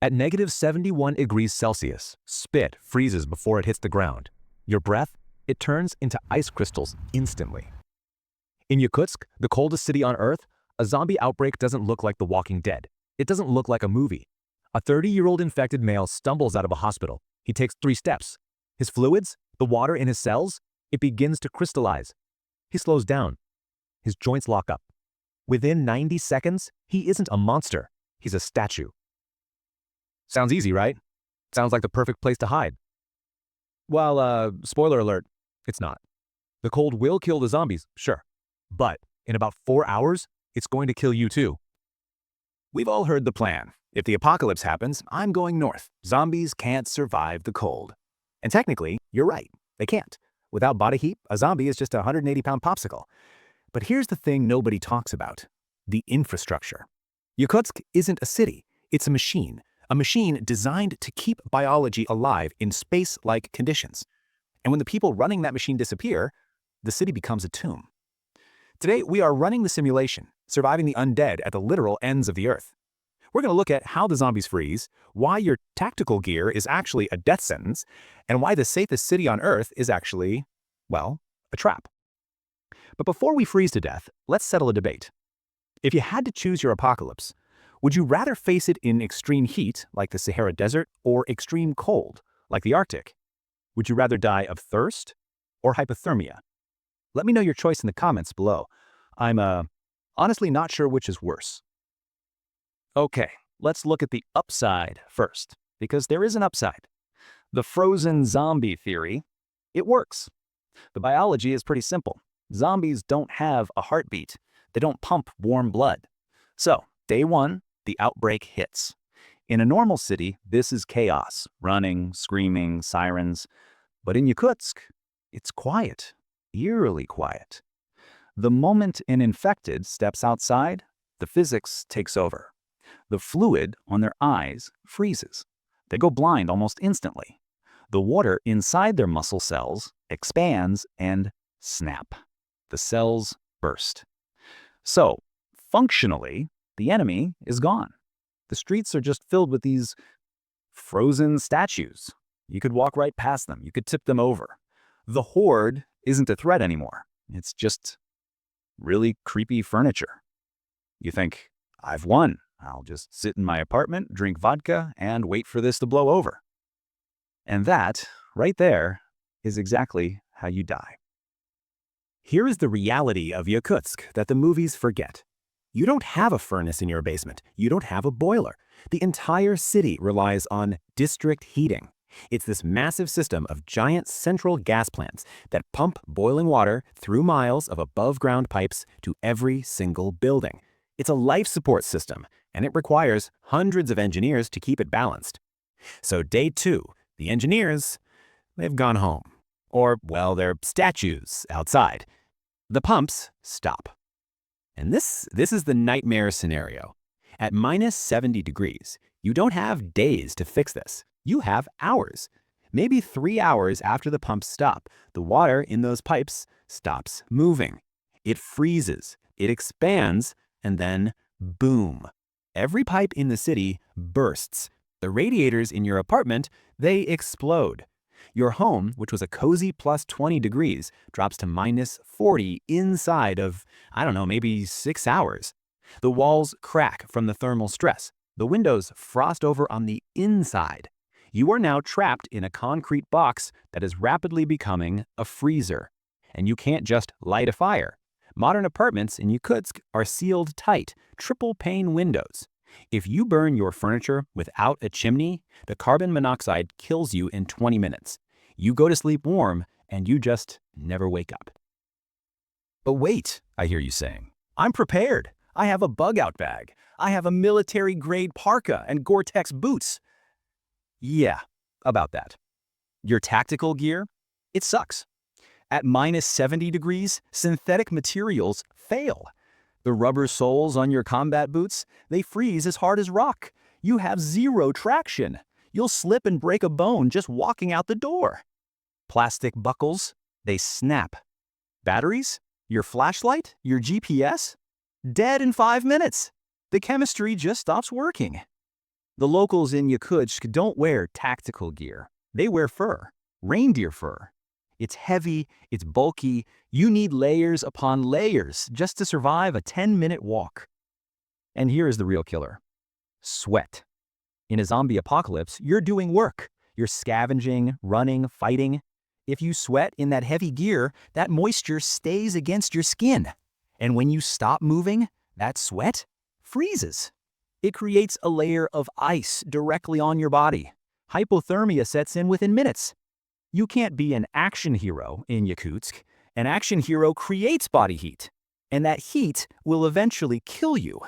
At -71 degrees Celsius, spit freezes before it hits the ground. Your breath, it turns into ice crystals instantly. In Yakutsk, the coldest city on Earth, a zombie outbreak doesn't look like The Walking Dead. It doesn't look like a movie. A 30-year-old infected male stumbles out of a hospital. He takes 3 steps. His fluids, the water in his cells, it begins to crystallize. He slows down. His joints lock up. Within 90 seconds, he isn't a monster. He's a statue. Sounds easy, right? Sounds like the perfect place to hide. Well, spoiler alert, it's not. The cold will kill the zombies, sure. But in about 4 hours, it's going to kill you too. We've all heard the plan. If the apocalypse happens, I'm going north. Zombies can't survive the cold. And technically, you're right. They can't. Without body heat, a zombie is just a 180-pound popsicle. But here's the thing nobody talks about. The infrastructure. Yakutsk isn't a city. It's a machine designed to keep biology alive in space-like conditions. And when the people running that machine disappear, the city becomes a tomb. Today, we are running the simulation, surviving the undead at the literal ends of the earth. We're going to look at how the zombies freeze, why your tactical gear is actually a death sentence, and why the safest city on Earth is actually, well, a trap. But before we freeze to death, let's settle a debate. If you had to choose your apocalypse, would you rather face it in extreme heat, like the Sahara Desert, or extreme cold, like the Arctic? Would you rather die of thirst or hypothermia? Let me know your choice in the comments below. I'm honestly not sure which is worse. Okay, let's look at the upside first, because there is an upside. The frozen zombie theory, it works. The biology is pretty simple. Zombies don't have a heartbeat. They don't pump warm blood. So, day 1, the outbreak hits. In a normal city, this is chaos, running, screaming, sirens. But in Yakutsk, it's quiet, eerily quiet. The moment an infected steps outside, the physics takes over. The fluid on their eyes freezes. They go blind almost instantly. The water inside their muscle cells expands and snap. The cells burst. So, functionally, the enemy is gone. The streets are just filled with these frozen statues. You could walk right past them. You could tip them over. The horde isn't a threat anymore. It's just really creepy furniture. You think, I've won. I'll just sit in my apartment, drink vodka, and wait for this to blow over. And that, right there, is exactly how you die. Here is the reality of Yakutsk that the movies forget. You don't have a furnace in your basement. You don't have a boiler. The entire city relies on district heating. It's this massive system of giant central gas plants that pump boiling water through miles of above-ground pipes to every single building. It's a life support system, and it requires hundreds of engineers to keep it balanced. So day 2, the engineers, they've gone home. Or, well, they're statues outside. The pumps stop. And this is the nightmare scenario. At -70 degrees, you don't have days to fix this. You have hours. Maybe 3 hours after the pumps stop, the water in those pipes stops moving. It freezes, it expands, and then boom. Every pipe in the city bursts. The radiators in your apartment, they explode. Your home, which was a cozy +20 degrees, drops to -40 inside of, I don't know, maybe 6 hours. The walls crack from the thermal stress. The windows frost over on the inside. You are now trapped in a concrete box that is rapidly becoming a freezer. And you can't just light a fire. Modern apartments in Yakutsk are sealed tight, triple-pane windows. If you burn your furniture without a chimney, the carbon monoxide kills you in 20 minutes. You go to sleep warm, and you just never wake up. But wait, I hear you saying. I'm prepared. I have a bug-out bag. I have a military-grade parka and Gore-Tex boots. Yeah, about that. Your tactical gear? It sucks. At -70 degrees, synthetic materials fail. The rubber soles on your combat boots, they freeze as hard as rock. You have zero traction. You'll slip and break a bone just walking out the door. Plastic buckles, they snap. Batteries? Your flashlight? Your GPS? Dead in 5 minutes. The chemistry just stops working. The locals in Yakutsk don't wear tactical gear. They wear fur, reindeer fur. It's heavy, it's bulky, you need layers upon layers just to survive a 10-minute walk. And here is the real killer: sweat. In a zombie apocalypse, you're doing work. You're scavenging, running, fighting. If you sweat in that heavy gear, that moisture stays against your skin. And when you stop moving, that sweat freezes. It creates a layer of ice directly on your body. Hypothermia sets in within minutes. You can't be an action hero in Yakutsk. An action hero creates body heat, and that heat will eventually kill you.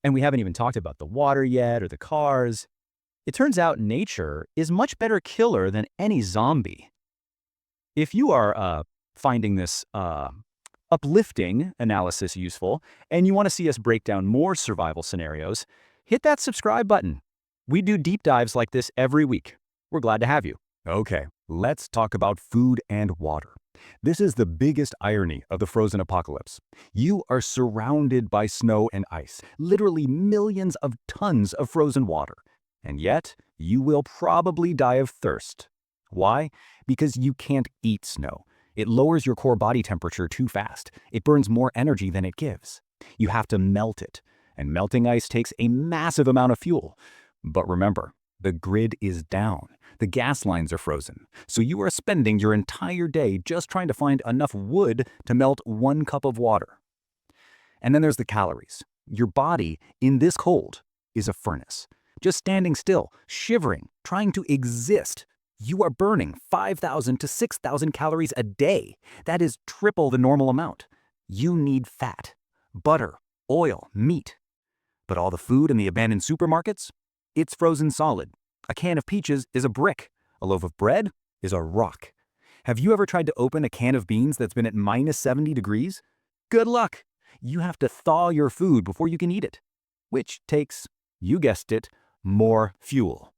And we haven't even talked about the water yet or the cars. It turns out nature is much better killer than any zombie. If you are finding this uplifting analysis useful, and you want to see us break down more survival scenarios, hit that subscribe button. We do deep dives like this every week. We're glad to have you. Okay, let's talk about food and water. This is the biggest irony of the frozen apocalypse. You are surrounded by snow and ice, literally millions of tons of frozen water. And yet, you will probably die of thirst. Why? Because you can't eat snow. It lowers your core body temperature too fast. It burns more energy than it gives. You have to melt it, and melting ice takes a massive amount of fuel. But remember, the grid is down. The gas lines are frozen, so you are spending your entire day just trying to find enough wood to melt 1 cup of water. And then there's the calories. Your body, in this cold, is a furnace. Just standing still, shivering, trying to exist. You are burning 5,000 to 6,000 calories a day. That is triple the normal amount. You need fat, butter, oil, meat. But all the food in the abandoned supermarkets? It's frozen solid. A can of peaches is a brick. A loaf of bread is a rock. Have you ever tried to open a can of beans that's been at -70 degrees? Good luck. You have to thaw your food before you can eat it, which takes, you guessed it, more fuel.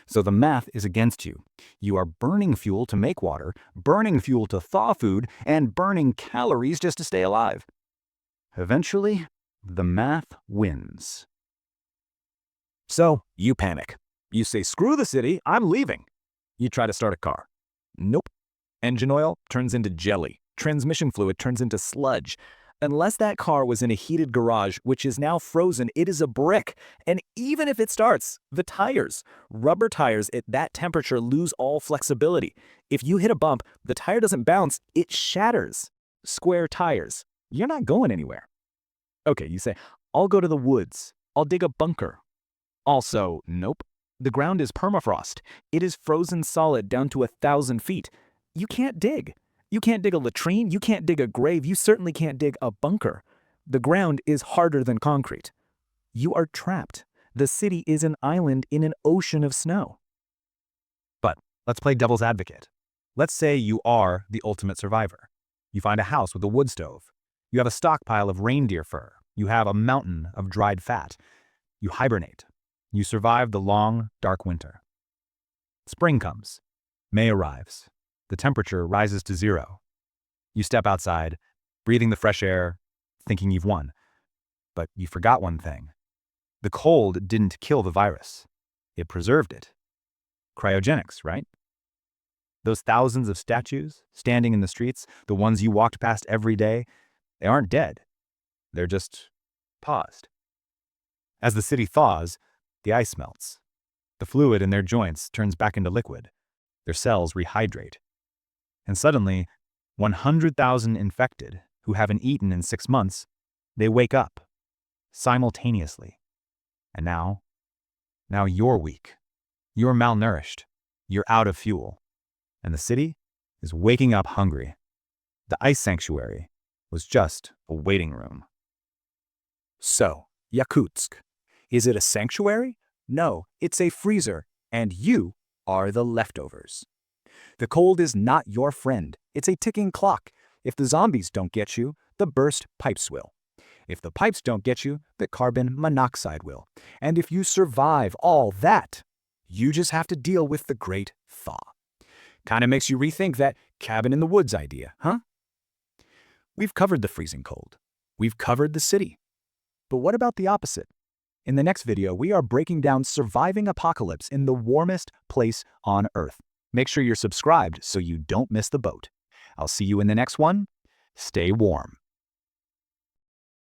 So the math is against you. You are burning fuel to make water, burning fuel to thaw food, and burning calories just to stay alive. Eventually, the math wins. So you panic. You say, screw the city, I'm leaving. You try to start a car. Nope. Engine oil turns into jelly. Transmission fluid turns into sludge. Unless that car was in a heated garage, which is now frozen, it is a brick. And even if it starts, the tires, rubber tires at that temperature lose all flexibility. If you hit a bump, the tire doesn't bounce, it shatters. Square tires. You're not going anywhere. Okay, you say, I'll go to the woods. I'll dig a bunker. Also, nope. The ground is permafrost. It is frozen solid down to 1,000 feet. You can't dig. You can't dig a latrine. You can't dig a grave. You certainly can't dig a bunker. The ground is harder than concrete. You are trapped. The city is an island in an ocean of snow. But let's play devil's advocate. Let's say you are the ultimate survivor. You find a house with a wood stove. You have a stockpile of reindeer fur. You have a mountain of dried fat. You hibernate. You survive the long, dark winter. Spring comes. May arrives. The temperature rises to 0. You step outside, breathing the fresh air, thinking you've won. But you forgot one thing. The cold didn't kill the virus. It preserved it. Cryogenics, right? Those thousands of statues standing in the streets, the ones you walked past every day, they aren't dead. They're just paused. As the city thaws, the ice melts. The fluid in their joints turns back into liquid. Their cells rehydrate. And suddenly, 100,000 infected who haven't eaten in 6 months, they wake up simultaneously. And now you're weak. You're malnourished. You're out of fuel. And the city is waking up hungry. The ice sanctuary was just a waiting room. So, Yakutsk. Is it a sanctuary? No, it's a freezer, and you are the leftovers. The cold is not your friend. It's a ticking clock. If the zombies don't get you, the burst pipes will. If the pipes don't get you, the carbon monoxide will. And if you survive all that, you just have to deal with the great thaw. Kind of makes you rethink that cabin in the woods idea, huh? We've covered the freezing cold. We've covered the city. But what about the opposite? In the next video, we are breaking down surviving apocalypse in the warmest place on Earth. Make sure you're subscribed so you don't miss the boat. I'll see you in the next one. Stay warm.